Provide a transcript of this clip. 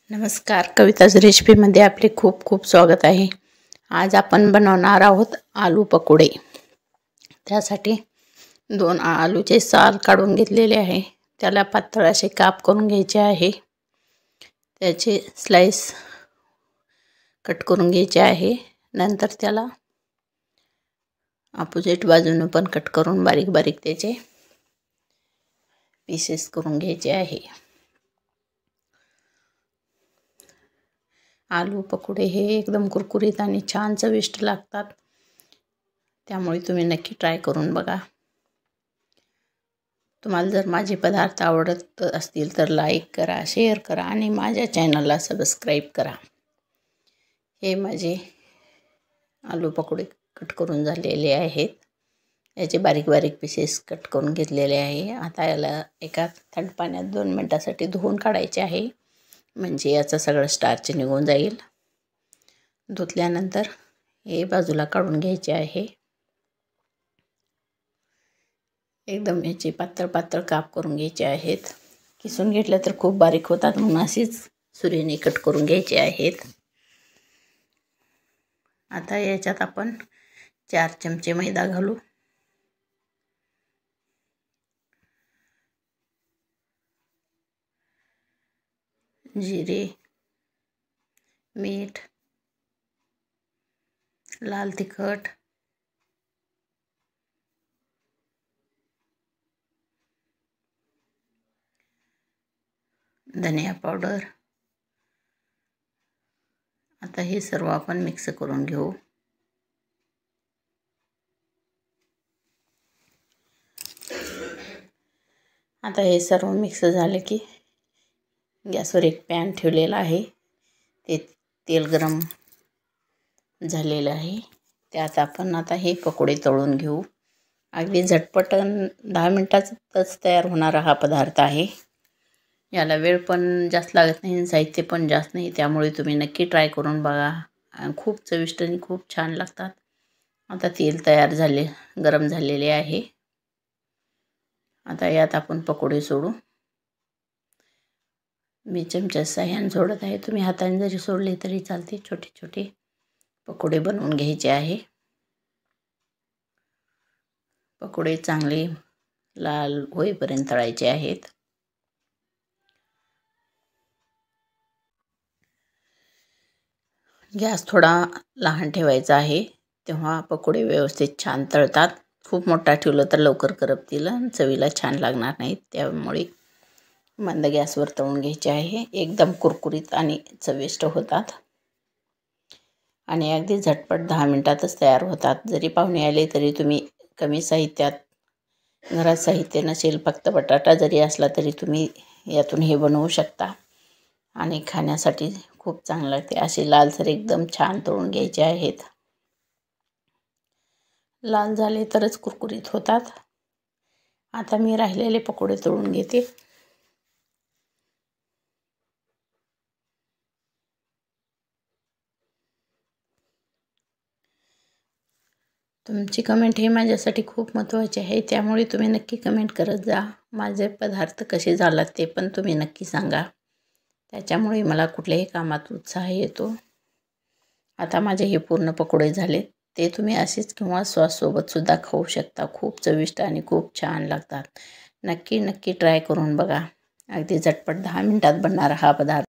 नमस्कार, कविताज रेसिपीमध्ये आपले खूप खूप स्वागत आहे। आज आपण बनवणार आहोत आलू पकोडे। त्यासाठी 2 आलूचे साल काढून घेतलेले आहे। त्याला पातळ असे काप करून घ्यायचे आहे। त्याचे स्लाइस कट करून घ्यायचे आहे। नंतर त्याला अपोजिट बाजूने पण कट करून बारीक बारीक त्याचे पीसेस करून घ्यायचे आहे। आलू पकोडे हे एकदम कुरकुरीत आणि छान चविष्ट लागतात। त्यामुळे तुम्ही नक्की ट्राय करून बघा। तुम्हाला जर माझे पदार्थ आवडत असतील तर लाईक करा, शेअर करा आणि माझ्या चॅनलला सबस्क्राईब करा। हे माझे आलू पकोडे कट करून झालेले आहेत। याचे बारीक बारीक पीसेस कट करून घेतलेले आहे। आता याला एका थंड पाण्यात 2 मिनिटांसाठी धुवून काढायचे आहे, म्हणजे याचा सगळं स्टार्च निघून जाईल। धुतल्यानंतर हे बाजूला काढून घ्यायचे आहे। एकदम याचे पातळ पातळ काप करून घ्यायचे आहेत। किसून घेतलं तर खूप बारीक होतात, म्हणून अशीच सुरीने कट करून घ्यायचे आहेत। आता याच्यात आपण 4 चमचे मैदा घालू। जिरे, मीठ, लाल तिखट, धनिया पावडर। आता हे सर्व आपण मिक्स करून घेऊ। आता हे सर्व मिक्स झाले की गॅसवर एक पॅन ठेवलेला आहे। ते तेल गरम झालेलं आहे। त्यात आपण आता हे पकोडे तळून घेऊ। अगदी झटपट 10 मिनिटातच तयार होणारा हा पदार्थ आहे। याला वेळ पण जास्त लागत नाही, साहित्य पण जास्त नाही, त्यामुळे तुम्ही नक्की ट्राय करून बघा। खूप चविष्ट आणि खूप छान लागतात। आता तेल गरम झालेले आहे। आता यात आपण पकोडे सोडू। मी चमच्या साहाय्याने सोडत आहे, तुम्ही हाताने जरी सोडले तरी चालते। छोटे छोटे पकोडे बनवून घ्यायचे आहे। पकोडे चांगले लाल होईपर्यंत तळायचे आहेत। गॅस थोडा लहान ठेवायचा आहे, तेव्हा पकोडे व्यवस्थित छान तळतात। खूप मोठा ठेवलं तर लवकर करपतील आणि चवीला छान लागणार नाहीत, त्यामुळे मंद गॅसवर तळून घ्यायचे आहे। एकदम कुरकुरीत आणि चविष्ट होतात आणि अगदी झटपट 10 मिनिटातच तयार होतात। जरी पाहुणे आले तरी तुम्ही कमी साहित्यात, घरात साहित्य नसेल, फक्त बटाटा जरी असला तरी तुम्ही यातून हे बनवू शकता आणि खाण्यासाठी खूप चांगलं लागते। असे लालसर एकदम छान तळून घ्यायचे आहेत। लाल झाले तरच कुरकुरीत होतात। आता मी राहिलेले पकोडे तळून घेते। तुमची कमेंट हे माझ्यासाठी खूप महत्त्वाचे आहे, त्यामुळे तुम्ही नक्की कमेंट करत जा। माझे पदार्थ कसे झालेत ते पण तुम्ही नक्की सांगा, त्याच्यामुळे मला कुठल्याही कामात उत्साह येतो। आता माझे हे पूर्ण पकोडे झाले, ते तुम्ही असेच किंवा सॉससोबत सुद्धा खाऊ शकता। खूप चविष्ट आणि खूप छान लागतात। नक्की नक्की ट्राय करून बघा। अगदी झटपट 10 मिनिटात बनणारा हा पदार्थ